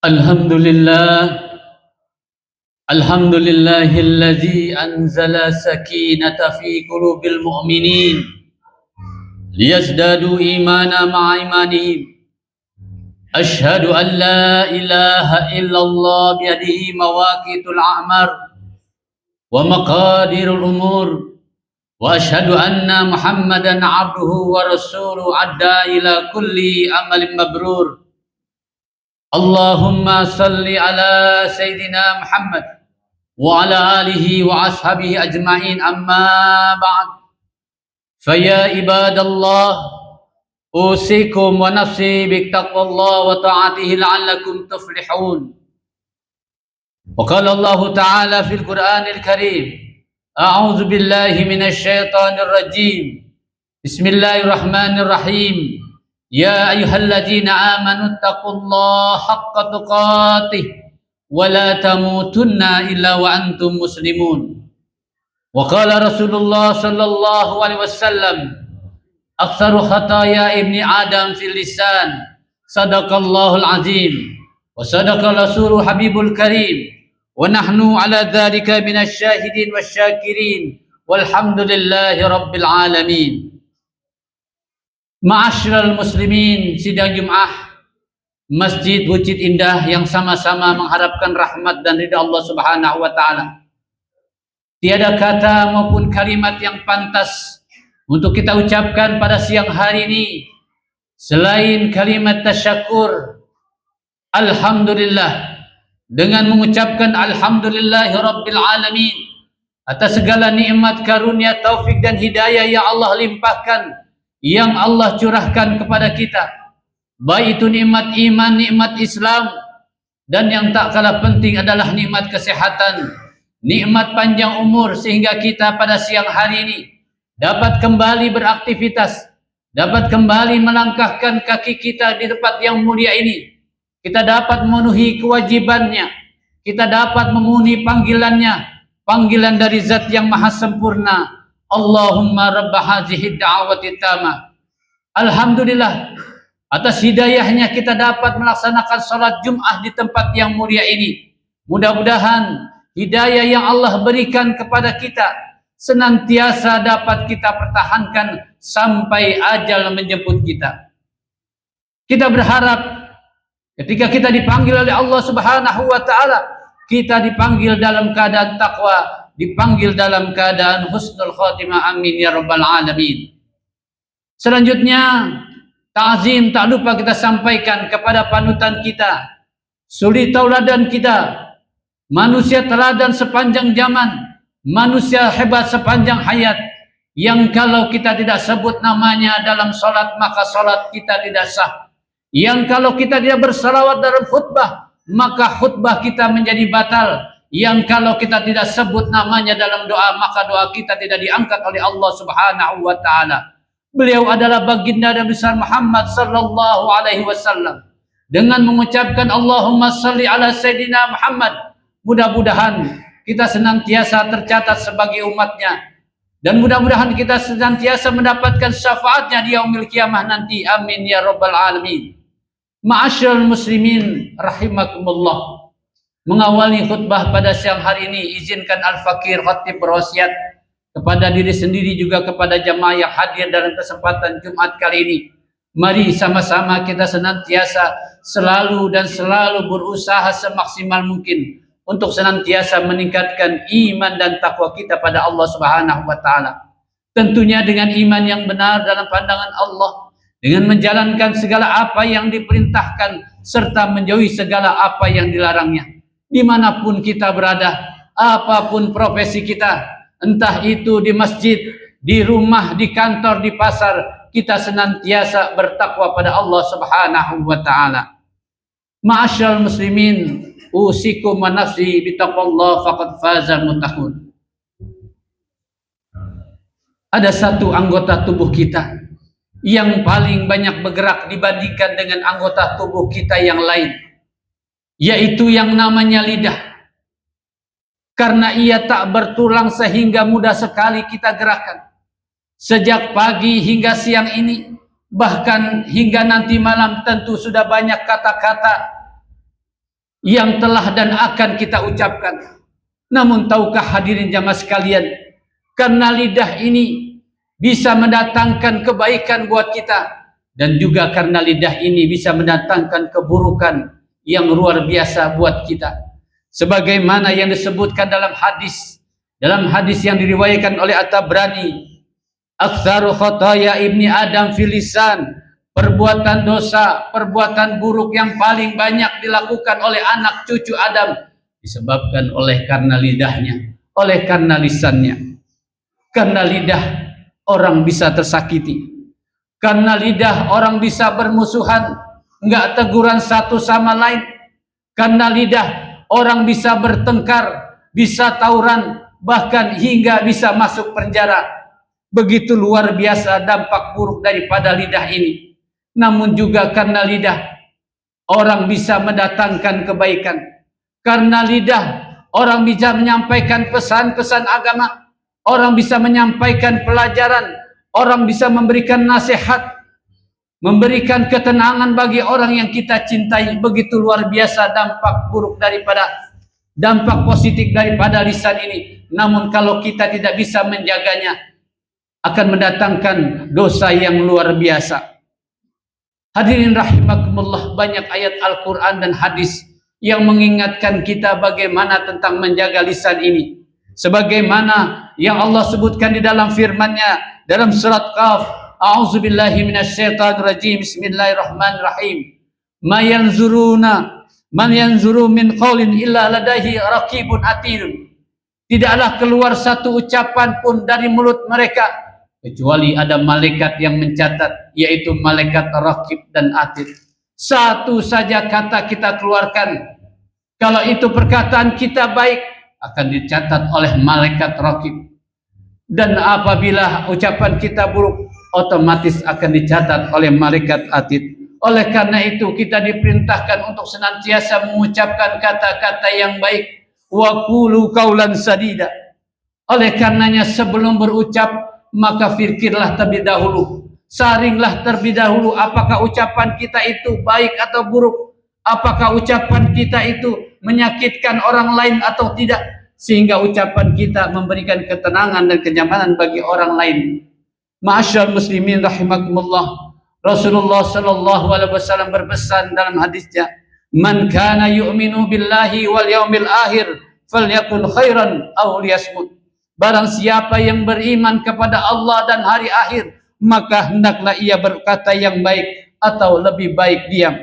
الحمد لله الحمد لله الذي أنزل سكينة في قلوب المؤمنين ليزدادوا إيمانا مع إيمانهم. أشهد أن لا إله إلا الله بيده مواقيت الأعمار ومقادير الأمور، وأشهد أن محمدا عبده ورسوله أدى إلى كل عمل مبرور. اللهم صل على سيدنا محمد وعلى آله وأصحابه أجمعين. أما بعد، فيا عباد الله، أوصيكم ونفسي بتقوى الله وطاعته لعلكم تفلحون. وقال الله تعالى في القرآن الكريم: أعوذ بالله من الشيطان الرجيم، بسم الله الرحمن الرحيم. يا أيها الذين آمنوا اتقوا الله حق تقاته ولا تموتن إلا وأنتم مسلمون. وقال رسول الله صلى الله عليه وسلم: أكثر خطايا ابن آدم في اللسان. صدق الله العظيم وصدق رسول حبيب الكريم، ونحن على ذلك من الشاهدين والشاكرين، والحمد لله رب العالمين. Ma'asyiral muslimin, sidang Jumat Masjid Wujud Indah yang sama-sama mengharapkan rahmat dan ridha Allah Subhanahu wa taala. Tiada kata maupun kalimat yang pantas untuk kita ucapkan pada siang hari ini selain kalimat tasyakur alhamdulillah, dengan mengucapkan alhamdulillahi rabbil alamin atas segala nikmat karunia, taufik dan hidayah yang Allah limpahkan, yang Allah curahkan kepada kita, baik itu nikmat iman, nikmat Islam, dan yang tak kalah penting adalah nikmat kesehatan, nikmat panjang umur, sehingga kita pada siang hari ini dapat kembali beraktivitas, dapat kembali melangkahkan kaki kita di tempat yang mulia ini. Kita dapat memenuhi kewajibannya, kita dapat memenuhi panggilannya, panggilan dari Zat yang maha sempurna. Allahumma rabba hazihi da'awati tamah. Alhamdulillah, atas hidayahnya kita dapat melaksanakan salat Jum'ah di tempat yang mulia ini. Mudah-mudahan hidayah yang Allah berikan kepada kita senantiasa dapat kita pertahankan sampai ajal menjemput kita. Kita berharap ketika kita dipanggil oleh Allah Subhanahu wa taala, kita dipanggil dalam keadaan takwa, dipanggil dalam keadaan husnul khatimah. Amin ya rabbal alamin. Selanjutnya, ta'zim tak lupa kita sampaikan kepada panutan kita, suri tauladan kita, manusia teladan sepanjang zaman, manusia hebat sepanjang hayat, yang kalau kita tidak sebut namanya dalam salat maka salat kita tidak sah, yang kalau kita tidak bersalawat dalam khutbah maka khutbah kita menjadi batal, yang kalau kita tidak sebut namanya dalam doa maka doa kita tidak diangkat oleh Allah Subhanahu wa taala. Beliau adalah baginda Nabi besar Muhammad sallallahu alaihi wasallam. Dengan mengucapkan Allahumma salli ala Sayyidina Muhammad, mudah-mudahan kita senantiasa tercatat sebagai umatnya, dan mudah-mudahan kita senantiasa mendapatkan syafaatnya di yaumil kiamah nanti. Amin ya rabbal alamin. Ma'asyiral muslimin rahimakumullah. Mengawali khutbah pada siang hari ini, izinkan Al-Fakir Khatib berwasiat kepada diri sendiri juga kepada jamaah yang hadir dalam kesempatan Jumat kali ini. Mari sama-sama kita senantiasa selalu berusaha semaksimal mungkin untuk senantiasa meningkatkan iman dan takwa kita pada Allah Subhanahu wa taala. Tentunya dengan iman yang benar dalam pandangan Allah, dengan menjalankan segala apa yang diperintahkan serta menjauhi segala apa yang dilarangnya. Dimanapun kita berada, apapun profesi kita, entah itu di masjid, di rumah, di kantor, di pasar, kita senantiasa bertakwa pada Allah Subhanahu wa taala. Ma'asyiral muslimin, usikum wa nafsi bitaqwallah faqad fazal muttaqun. Ada satu anggota tubuh kita yang paling banyak bergerak dibandingkan dengan anggota tubuh kita yang lain, yaitu yang namanya lidah. Karena ia tak bertulang sehingga mudah sekali kita gerakkan. Sejak pagi hingga siang ini, bahkan hingga nanti malam tentu sudah banyak kata-kata yang telah dan akan kita ucapkan. Namun tahukah hadirin jamaah sekalian, karena lidah ini bisa mendatangkan kebaikan buat kita, dan juga karena lidah ini bisa mendatangkan keburukan yang luar biasa buat kita. Sebagaimana yang disebutkan dalam hadis yang diriwayatkan oleh At-Tabrani, aktsaru khataya ibni Adam fil lisan, perbuatan dosa, perbuatan buruk yang paling banyak dilakukan oleh anak cucu Adam disebabkan oleh karena lidahnya, oleh karena lisannya. Karena lidah orang bisa tersakiti, karena lidah orang bisa bermusuhan, enggak teguran satu sama lain. Karena lidah orang bisa bertengkar, bisa tawuran, bahkan hingga bisa masuk penjara. Begitu luar biasa dampak buruk daripada lidah ini. Namun juga karena lidah orang bisa mendatangkan kebaikan. Karena lidah orang bisa menyampaikan pesan-pesan agama, orang bisa menyampaikan pelajaran, orang bisa memberikan nasihat, memberikan ketenangan bagi orang yang kita cintai. Begitu luar biasa dampak buruk daripada, dampak positif daripada lisan ini. Namun kalau kita tidak bisa menjaganya, akan mendatangkan dosa yang luar biasa. Hadirin rahimakumullah, banyak ayat Al-Quran dan hadis yang mengingatkan kita bagaimana tentang menjaga lisan ini. Sebagaimana yang Allah sebutkan di dalam firman-Nya dalam surat Qaf, a'udzubillahi minasyaitonirrajim, bismillahirrahmanirrahim. Man yanzuru min qaulin illa ladaihi raqibun atid. Tidaklah keluar satu ucapan pun dari mulut mereka kecuali ada malaikat yang mencatat, yaitu malaikat raqib dan atid. Satu saja kata kita keluarkan, kalau itu perkataan kita baik, akan dicatat oleh malaikat raqib. Dan apabila ucapan kita buruk, otomatis akan dicatat oleh malaikat atid. Oleh karena itu kita diperintahkan untuk senantiasa mengucapkan kata-kata yang baik. Wa qulu qaulan sadida. Oleh karenanya sebelum berucap, maka fikirlah terlebih dahulu, saringlah terlebih dahulu apakah ucapan kita itu baik atau buruk, apakah ucapan kita itu menyakitkan orang lain atau tidak, sehingga ucapan kita memberikan ketenangan dan kenyamanan bagi orang lain. Ma'asyiral muslimin rahimakumullah, Rasulullah sallallahu alaihi wasallam berpesan dalam hadisnya, man kana yu'minu billahi wal yaumil akhir falyakun khairan aw liyasmut. Barang siapa yang beriman kepada Allah dan hari akhir, maka hendaklah ia berkata yang baik atau lebih baik diam.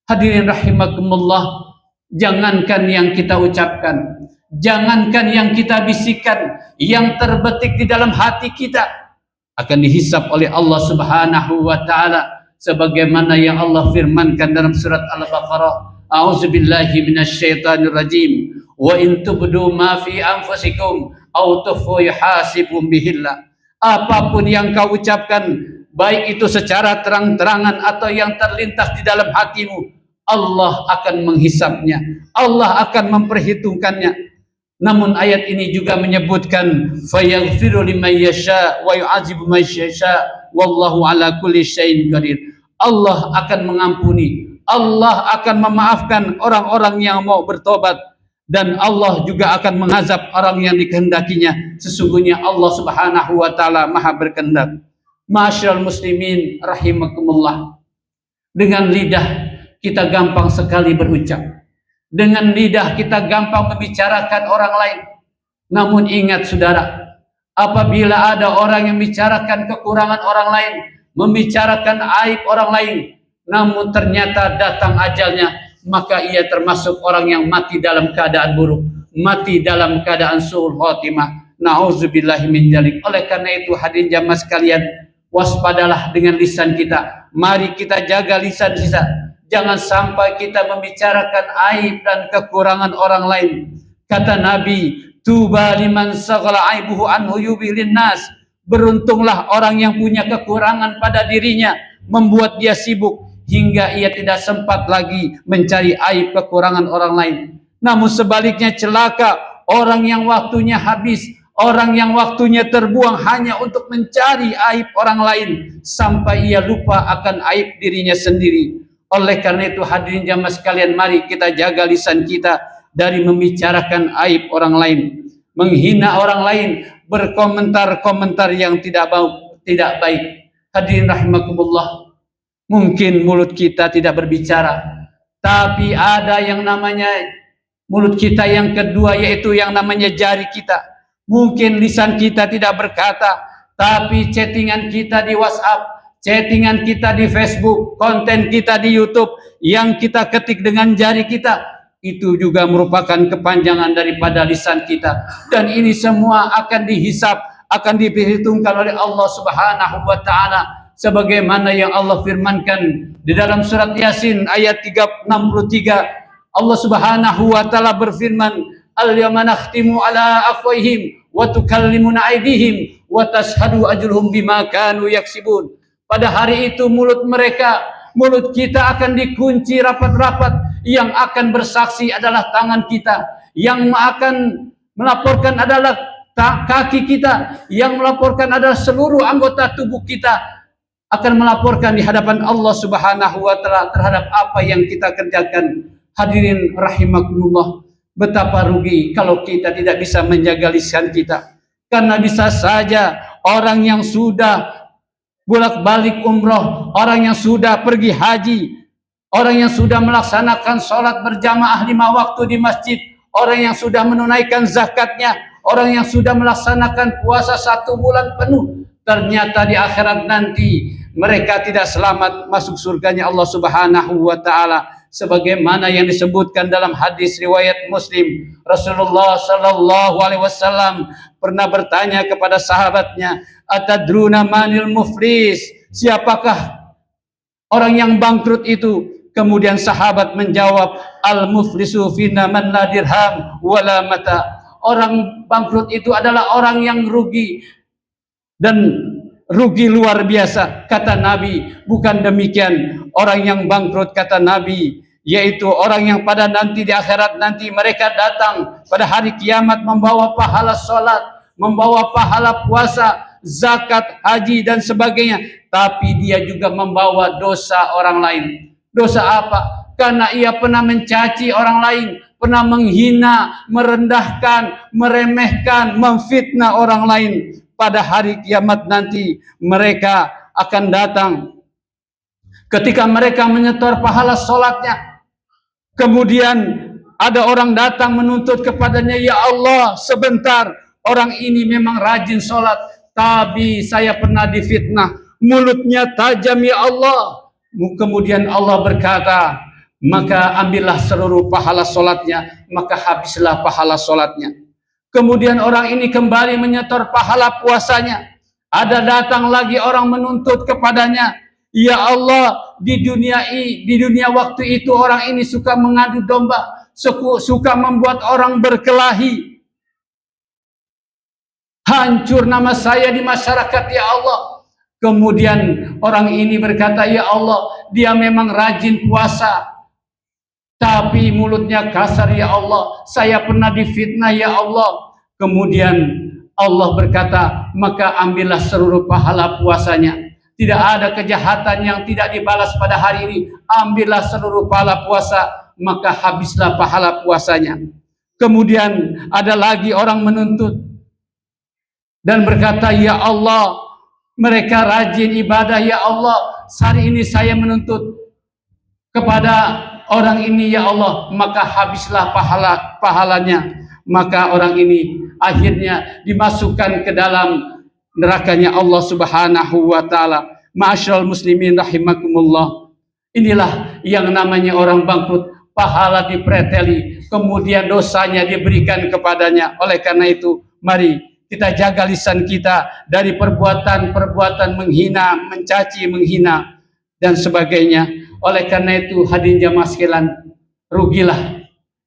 Hadirin rahimakumullah, jangankan yang kita ucapkan, jangankan yang kita bisikkan, yang terbetik di dalam hati kita akan dihisap oleh Allah Subhanahu wa taala, sebagaimana yang Allah firmankan dalam surat Al-Baqarah, a'udzubillahi minasyaitonirrajim, wa in tubdu ma fi anfusikum aw tukhfu yuhasibum bihillah. Apapun yang kau ucapkan, baik itu secara terang-terangan atau yang terlintas di dalam hatimu, Allah akan menghisapnya, Allah akan memperhitungkannya. Namun ayat ini juga menyebutkan fayaghfiru liman yasha wa yu'adzibu man yasha wallahu ala kulli syai'in qadir. Allah akan mengampuni, Allah akan memaafkan orang-orang yang mau bertobat, dan Allah juga akan mengazab orang yang dikehendakinya. Sesungguhnya Allah Subhanahu wa taala Maha berkehendak. Ma'asyiral muslimin rahimakumullah, dengan lidah kita gampang sekali berucap, dengan lidah kita gampang membicarakan orang lain. Namun ingat saudara, apabila ada orang yang membicarakan kekurangan orang lain, membicarakan aib orang lain, namun ternyata datang ajalnya, maka ia termasuk orang yang mati dalam keadaan buruk, mati dalam keadaan su'ul khotimah. Na'udzubillahi min dzalik. Oleh karena itu hadirin jamaah sekalian, waspadalah dengan lisan kita. Mari kita jaga lisan kita. Jangan sampai kita membicarakan aib dan kekurangan orang lain. Kata Nabi, tuba liman saghala aibuhu anhu yubilin nas. Beruntunglah orang yang punya kekurangan pada dirinya, membuat dia sibuk hingga ia tidak sempat lagi mencari aib kekurangan orang lain. Namun sebaliknya celaka orang yang waktunya habis, orang yang waktunya terbuang hanya untuk mencari aib orang lain, sampai ia lupa akan aib dirinya sendiri. Oleh karena itu hadirin jamaah sekalian, mari kita jaga lisan kita dari membicarakan aib orang lain, menghina orang lain, berkomentar-komentar yang tidak baik. Hadirin rahimakumullah, mungkin mulut kita tidak berbicara, tapi ada yang namanya mulut kita yang kedua, yaitu yang namanya jari kita. Mungkin lisan kita tidak berkata, tapi chattingan kita di WhatsApp, chattingan kita di Facebook, konten kita di YouTube yang kita ketik dengan jari kita, itu juga merupakan kepanjangan daripada lisan kita. Dan ini semua akan dihisab, akan diperhitungkan oleh Allah Subhanahu wa taala, sebagaimana yang Allah firmankan di dalam surat Yasin ayat 63. Allah Subhanahu wa taala berfirman, al-yawma nakhtimu ala afwahihim wa tukallimuna aydihim wa tashhadu ajruhum bima kanu yaksibun. Pada hari itu mulut kita akan dikunci rapat-rapat. Yang akan bersaksi adalah tangan kita, yang akan melaporkan adalah kaki kita, yang melaporkan adalah seluruh anggota tubuh kita, akan melaporkan di hadapan Allah Subhanahu wa taala terhadap apa yang kita kerjakan. Hadirin rahimakumullah, betapa rugi kalau kita tidak bisa menjaga lisan kita. Karena bisa saja orang yang sudah bolak-balik umroh, orang yang sudah pergi haji, orang yang sudah melaksanakan sholat berjamaah 5 waktu di masjid, orang yang sudah menunaikan zakatnya, orang yang sudah melaksanakan puasa 1 bulan penuh, ternyata di akhirat nanti mereka tidak selamat masuk surganya Allah Subhanahu wa taala, sebagaimana yang disebutkan dalam hadis riwayat Muslim. Rasulullah sallallahu alaihi wasallam pernah bertanya kepada sahabatnya, atadruna manil muflis, siapakah orang yang bangkrut itu? Kemudian sahabat menjawab, al muflisu fina man la dirham wala mata. Orang bangkrut itu adalah orang yang rugi, dan rugi luar biasa. Kata Nabi, bukan demikian. Orang yang bangkrut, kata Nabi, yaitu orang yang pada nanti di akhirat nanti mereka datang pada hari kiamat membawa pahala sholat, membawa pahala puasa, zakat, haji dan sebagainya, tapi dia juga membawa dosa orang lain. Dosa apa? Karena ia pernah mencaci orang lain, pernah menghina, merendahkan, meremehkan, memfitnah orang lain. Pada hari kiamat nanti mereka akan datang, ketika mereka menyetor pahala sholatnya, kemudian ada orang datang menuntut kepadanya, ya Allah, sebentar, orang ini memang rajin sholat, tapi saya pernah difitnah, mulutnya tajam ya Allah. Kemudian Allah berkata, maka ambillah seluruh pahala sholatnya, maka habislah pahala sholatnya. Kemudian orang ini kembali menyetor pahala puasanya. Ada datang lagi orang menuntut kepadanya, ya Allah, di dunia waktu itu orang ini suka mengadu domba, suka membuat orang berkelahi. Hancur nama saya di masyarakat ya Allah. Kemudian orang ini berkata, ya Allah, dia memang rajin puasa, tapi mulutnya kasar ya Allah, saya pernah difitnah ya Allah. Kemudian Allah berkata, maka ambillah seluruh pahala puasanya. Tidak ada kejahatan yang tidak dibalas pada hari ini. Ambillah seluruh pahala puasa, maka habislah pahala puasanya. Kemudian ada lagi orang menuntut dan berkata, ya Allah, mereka rajin ibadah ya Allah, hari ini saya menuntut kepada orang ini ya Allah, maka habislah pahalanya. Maka orang ini akhirnya dimasukkan ke dalam nerakanya Allah Subhanahu wa taala. Ma'asyiral muslimin rahimakumullah. Inilah yang namanya orang bangkrut, pahala dipreteli, kemudian dosanya diberikan kepadanya. Oleh karena itu, mari kita jaga lisan kita dari perbuatan-perbuatan menghina, mencaci, menghina dan sebagainya. Oleh karena itu, hadirin jamaah sekalian, rugilah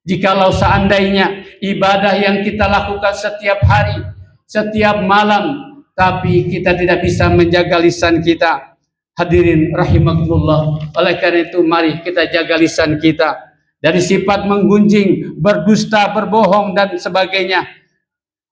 jikalau seandainya ibadah yang kita lakukan setiap hari, setiap malam, tapi kita tidak bisa menjaga lisan kita. Hadirin rahimakumullah. Oleh karena itu, mari kita jaga lisan kita dari sifat menggunjing, berdusta, berbohong dan sebagainya.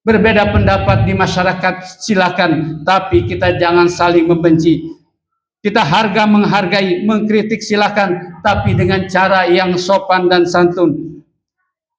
Berbeda pendapat di masyarakat silakan, tapi kita jangan saling membenci. Kita menghargai, mengkritik silakan, tapi dengan cara yang sopan dan santun.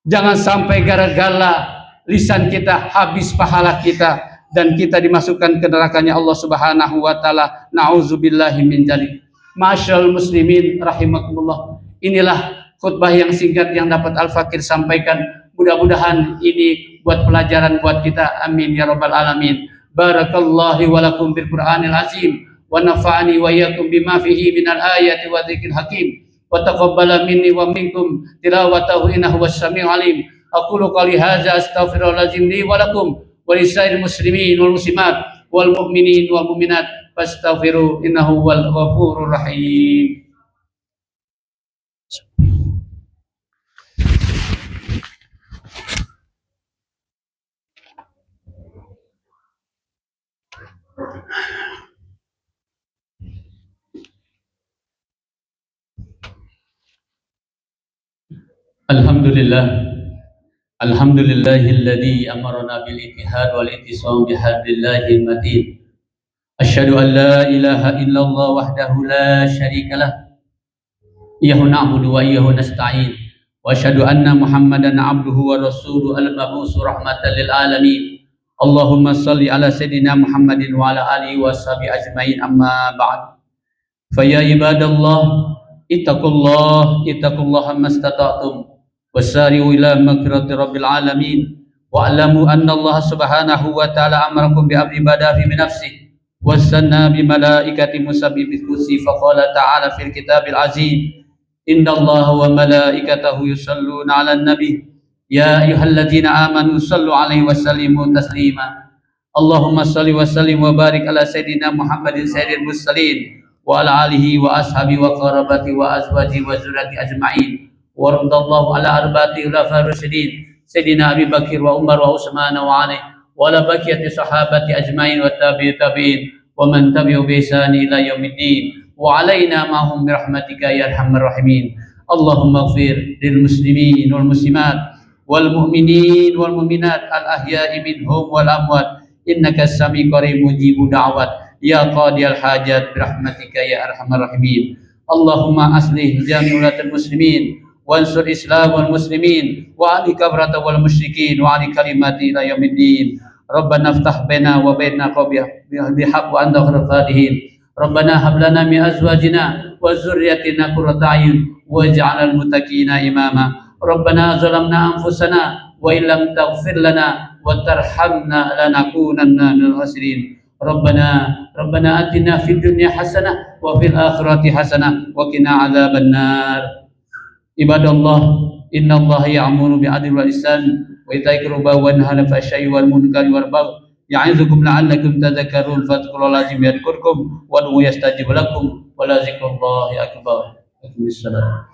Jangan sampai gara-gara lisan kita habis pahala kita dan kita dimasukkan ke nerakanya Allah Subhanahu wa taala. Nauzubillahi min dzalik. Masyaallah muslimin rahimakumullah. Inilah khutbah yang singkat yang dapat Al-Fakir sampaikan. Mudah-mudahan ini buat pelajaran buat kita. Amin ya rabbal alamin. Barakallahu wa lakum bil Qur'anil azim wa nafa'ani wa iyyakum bima fihi minal ayati wa dzikril hakim wa taqabbala minni wa minkum tilawatahu innahu was-sami'ul alim. Aqulu qali hadza astaghfirullahalazim li wa lakum wa lisairil muslimin wal muslimat wal mu'minin wal mu'minat fastaghfiru innahu wal ghafurur rahim. Alhamdulillahilladzi amarna bil ittihad wal ittisam bihablillahi matin. Asyhadu an la ilaha illallah wahdahu la syarikalah. Iyyahu na'budu wa iyyahu nasta'in. Wa asyhadu anna Muhammadan 'abduhu wa rasuluhu al-mab'uts rahmatan lil alamin. Allahumma shalli ala sayidina Muhammadin wa ala alihi wa sahbihi ajmain, amma ba'd. Fa ya ibadallah ittaqullaha mastata'tum wasari'u ila maghfirati rabbil alamin wa'lamu anna Allah subhanahu wa ta'ala amarakum bi amri badafi min nafsihi wasanna bi malaikati musabbibi kursi faqala ta'ala fil kitabil azim inna Allah wa malaikatahu yusalluna 'alan nabi ya ayyuhalladzina amanu sallu 'alaihi wa sallimu taslima. Allahumma shalli wa sallim wa barik ala sayidina Muhammadin sayyidil mursalin wa ala alihi wa ashabi wa qarabati wa azwaji wa zurriyati ajma'in. Waradallahu ala arba'ati khulafa'ir rasyidin Sayyidina Abi Bakar wa Umar wa Utsman wa Ali wa ala baqiyati sahabati ajmain wa tabi'in wa man tabi'u bi ihsan ila yaumiddin wa alaina ma'hum bi rahmatika ya arhamar rahimin. Allahumma ighfir lil muslimin wal muslimat wal mu'minin wal mu'minat al ahya'i minhum wal amwat innaka as-sami' qarib mujibu da'wat ya qadiyal hajat bi rahmatika ya arhamar rahimin. Allahumma aslih jami'ulatal muslimin wansur Islam wal muslimin wa ali kabrata wal musyrikin wa ali kalimati ila yaumiddin. Rabbana iftah baina wa baina qawmina bihaq wa anta khairul fatihin. Rabbana hab lana min azwajina wa dzurriyyatina qurrata a'yun waj'alnal muttaqina imama. Rabbana zalamna anfusana wa illam taghfir lana wa tarhamna lanakunanna minal khasirin. Rabbana atina fid dunya hasanah wa fil akhirati hasanah wa qina adzabannar. Ibadallah, innallaha ya'muru bi'adli wal ihsan wa ita'i qurba wa yanha 'anil fahsya'i wal munkari wal baghi ya'izukum la'allakum tadhakkarun. Fadhkurullaha yadhkurkum wa ud'uhu yastajib lakum wa la dzikrullahi akbar. Aqimish shalah.